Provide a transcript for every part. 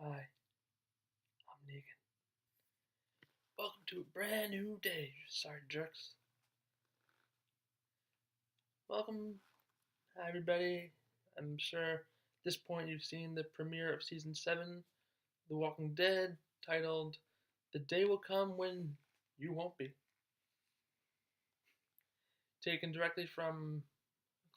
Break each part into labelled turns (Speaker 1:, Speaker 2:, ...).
Speaker 1: Hi, I'm Negan. Welcome to a brand new day, sorry jerks. Welcome, hi everybody. I'm sure at this point you've seen the premiere of Season 7, The Walking Dead, titled The Day Will Come When You Won't Be. Taken directly from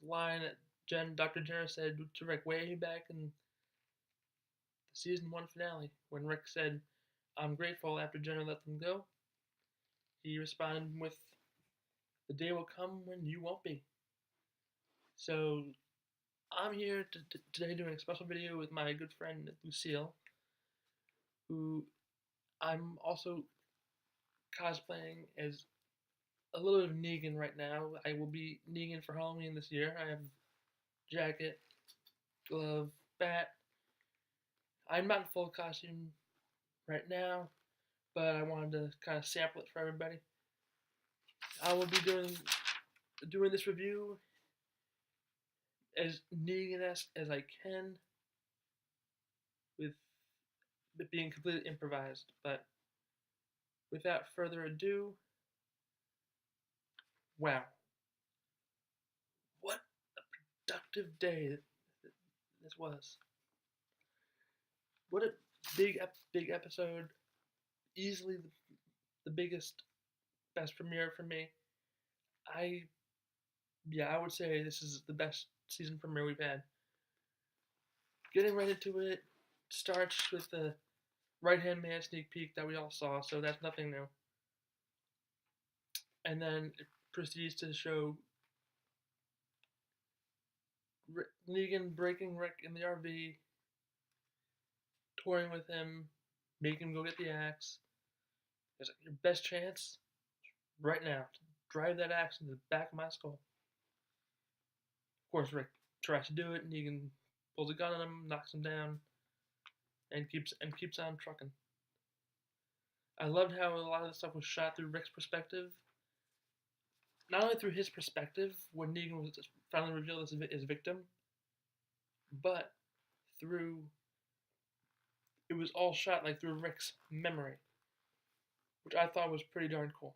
Speaker 1: a line that Dr. Jenner said to Rick way back in the Season 1 finale, when Rick said, "I'm grateful," after Jenner let them go. He responded with, "The day will come when you won't be." So I'm here today doing a special video with my good friend Lucille, who I'm also cosplaying as a little bit of Negan right now. I will be Negan for Halloween this year. I have jacket, glove, bat. I'm not in full costume right now, but I wanted to kind of sample it for everybody. I will be doing this review as Negan-esque as I can, with it being completely improvised. But without further ado, wow. What a productive day this was. What a big episode. Easily the biggest, best premiere for me. I would say this is the best season premiere we've had. Getting right into it starts with the right hand man sneak peek that we all saw, so that's nothing new. And then it proceeds to show Negan breaking Rick in the RV, touring with him, making him go get the axe. It's like, your best chance right now to drive that axe into the back of my skull. Of course, Rick tries to do it, and Negan pulls a gun on him, knocks him down, and keeps on trucking. I loved how a lot of the stuff was shot through Rick's perspective. Not only through his perspective, when Negan was finally revealed as his victim, but through it was all shot like through Rick's memory, which I thought was pretty darn cool.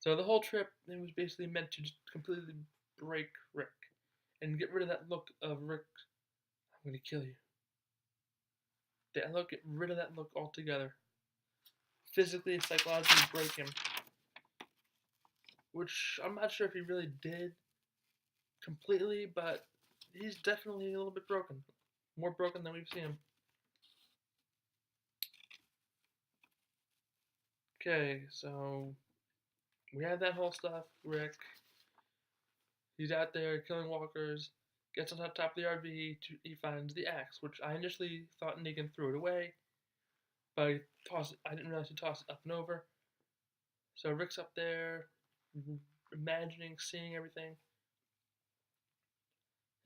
Speaker 1: So the whole trip, it was basically meant to just completely break Rick and get rid of that look of Rick, I'm gonna kill you. Get rid of that look altogether. Physically and psychologically break him. Which I'm not sure if he really did completely, but he's definitely a little bit broken. More broken than we've seen him. Okay, so we had that whole stuff. Rick, he's out there killing walkers, gets on top of the RV, he finds the axe, which I initially thought Negan threw it away, but I didn't realize he tossed it up and over. So Rick's up there, imagining, seeing everything,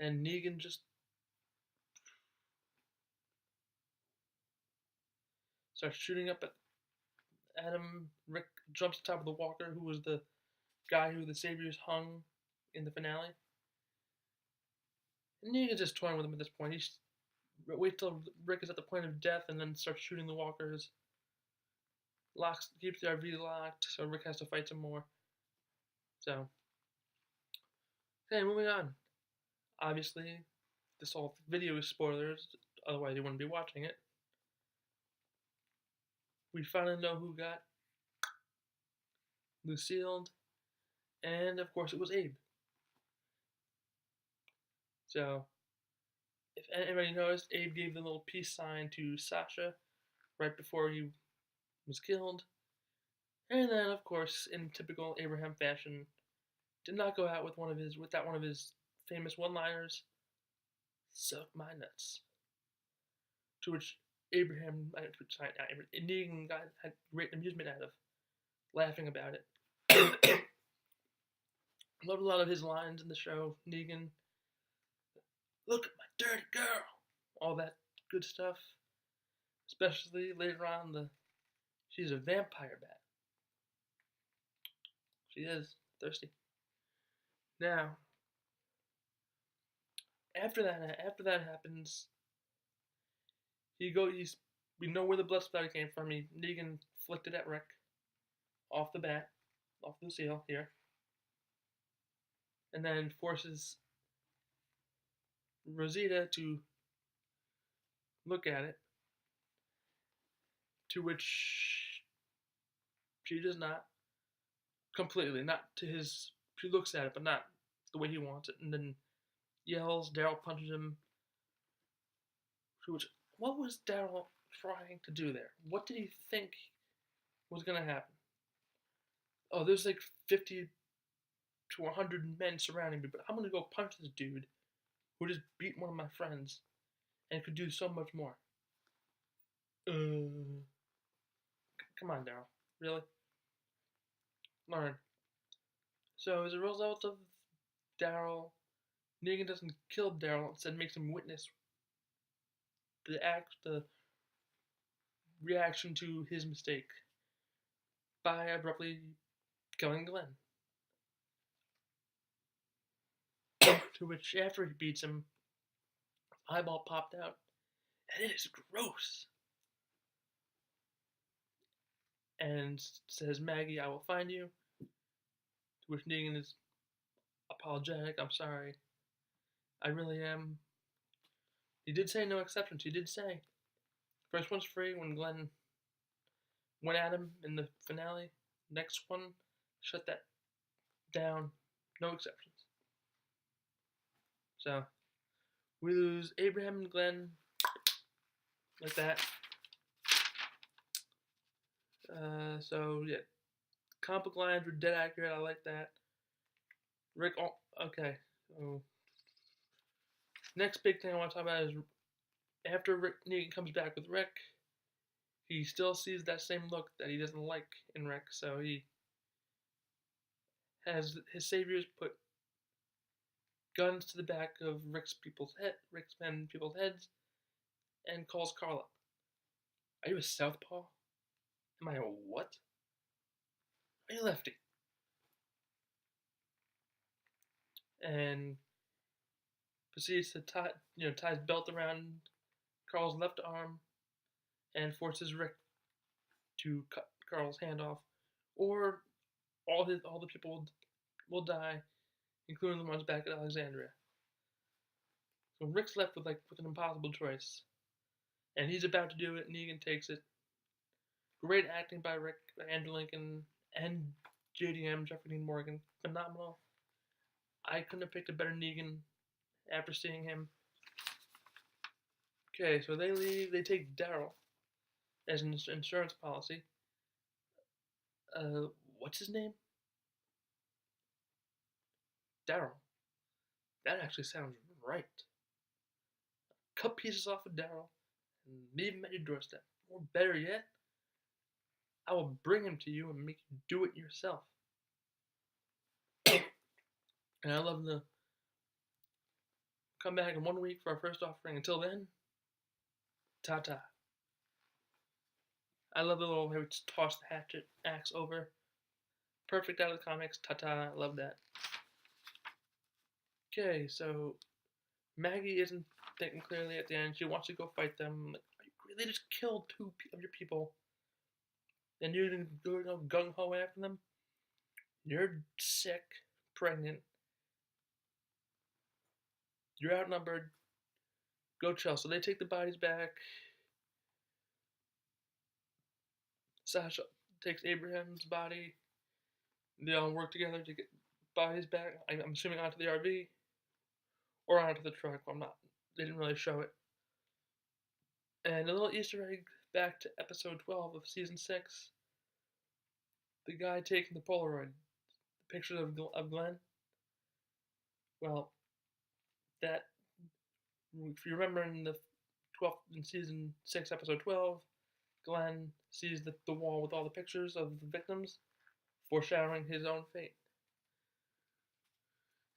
Speaker 1: and Negan just starts shooting up at him. Rick jumps on top of the walker, who was the guy who the Saviors hung in the finale. And Negan's just toying with him at this point. He's wait till Rick is at the point of death and then starts shooting the walkers. Keeps the RV locked, so Rick has to fight some more. So, okay, moving on. Obviously, this whole video is spoilers, otherwise you wouldn't be watching it. We finally know who got Lucille, and of course it was Abe. So, if anybody noticed, Abe gave the little peace sign to Sasha right before he was killed. And then, of course, in typical Abraham fashion, did not go out with one of his famous one-liners, "Suck my nuts." To which Negan had great amusement out of, laughing about it. Loved a lot of his lines in the show. Negan, "Look at my dirty girl," all that good stuff. Especially later on, she's a vampire bat. She is thirsty. Now, After that happens, we know where the blood splatter came from. Negan flicked it at Rick off the bat, off the seal here, and then forces Rosita to look at it, to which she does not completely, not to his. She looks at it, but not the way he wants it, and then yells. Daryl punches him. To which, what was Daryl trying to do there? What did he think was gonna happen? Oh, there's like 50 to 100 men surrounding me, but I'm gonna go punch this dude who just beat one of my friends and could do so much more. Come on, Daryl. Really? Learn. So as a result of Daryl, Negan doesn't kill Daryl, instead makes him witness the reaction to his mistake by abruptly killing Glenn. To which, after he beats him, eyeball popped out, and it is gross. And says, Maggie, I will find you. To which Negan is apologetic. I'm sorry. I really am. He did say no exceptions. He did say first one's free when Glenn went at him in the finale. Next one, shut that down. No exceptions. So, we lose Abraham and Glenn like that. So, yeah. Comic book lines were dead accurate. I like that. Rick, okay. So, next big thing I want to talk about is after Negan comes back with Rick, he still sees that same look that he doesn't like in Rick, so he has his saviors put guns to the back of Rick's men people's heads, and calls Carl up. Are you a southpaw? Am I a what? Are you lefty? And proceeds to tie his belt around Carl's left arm and forces Rick to cut Carl's hand off, or all the people will die, including the ones back at Alexandria. So Rick's left with an impossible choice, and he's about to do it. Negan takes it. Great acting by Rick, Andrew Lincoln, and JDM Jeffrey Dean Morgan. Phenomenal. I couldn't have picked a better Negan after seeing him. Okay, so they leave. They take Daryl as an insurance policy. What's his name? Daryl. That actually sounds right. Cut pieces off of Daryl and leave him at your doorstep. Or better yet, I will bring him to you and make you do it yourself. And I love the come back in 1 week for our first offering. Until then, ta-ta. I love the little how we just toss the hatchet axe over. Perfect out of the comics. Ta-ta. I love that. Okay, so Maggie isn't thinking clearly at the end. She wants to go fight them. They just killed 2 of your people. And you're going to go gung-ho after them? You're sick, pregnant. You're outnumbered. Go chill. So they take the bodies back. Sasha takes Abraham's body. They all work together to get bodies back. I'm assuming onto the RV or onto the truck. They didn't really show it. And a little Easter egg back to episode 12 of season 6. The guy taking the Polaroid, the pictures of Glenn. Well, that, if you remember in season 6, episode 12, Glenn sees the wall with all the pictures of the victims, foreshadowing his own fate.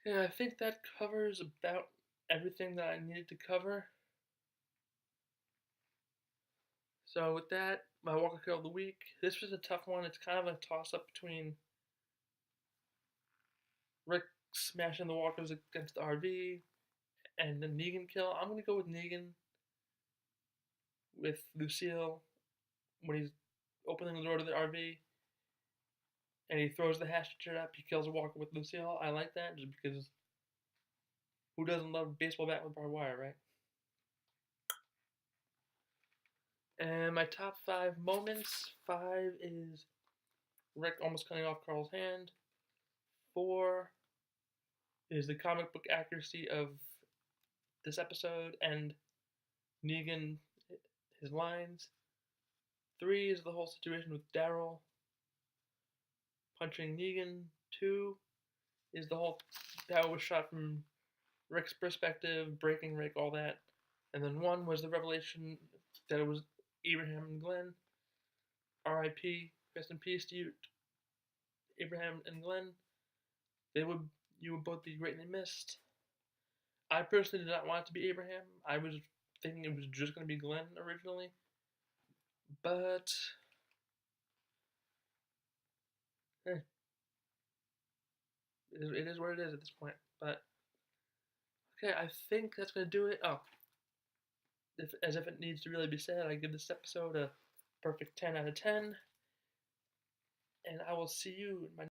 Speaker 1: Yeah, I think that covers about everything that I needed to cover. So with that, my Walker Kill of the Week. This was a tough one. It's kind of a toss-up between Rick smashing the walkers against the RV And the Negan kill, I'm gonna go with Negan with Lucille when he's opening the door to the RV and he throws the hatchet up. He kills Walker with Lucille. I like that just because who doesn't love baseball bat with barbed wire, right? And my top 5 moments: 5 is Rick almost cutting off Carl's hand. 4 is the comic book accuracy of this episode and Negan, his lines. 3 is the whole situation with Daryl punching Negan. 2 is the whole that was shot from Rick's perspective, breaking Rick, all that. And then 1 was the revelation that it was Abraham and Glenn. R.I.P. Rest in peace to you, Abraham and Glenn. You would both be greatly missed. I personally did not want it to be Abraham. I was thinking it was just going to be Glenn originally. But it is what it is at this point. But okay, I think that's going to do it. Oh, as if it needs to really be said, I give this episode a perfect 10 out of 10. And I will see you in my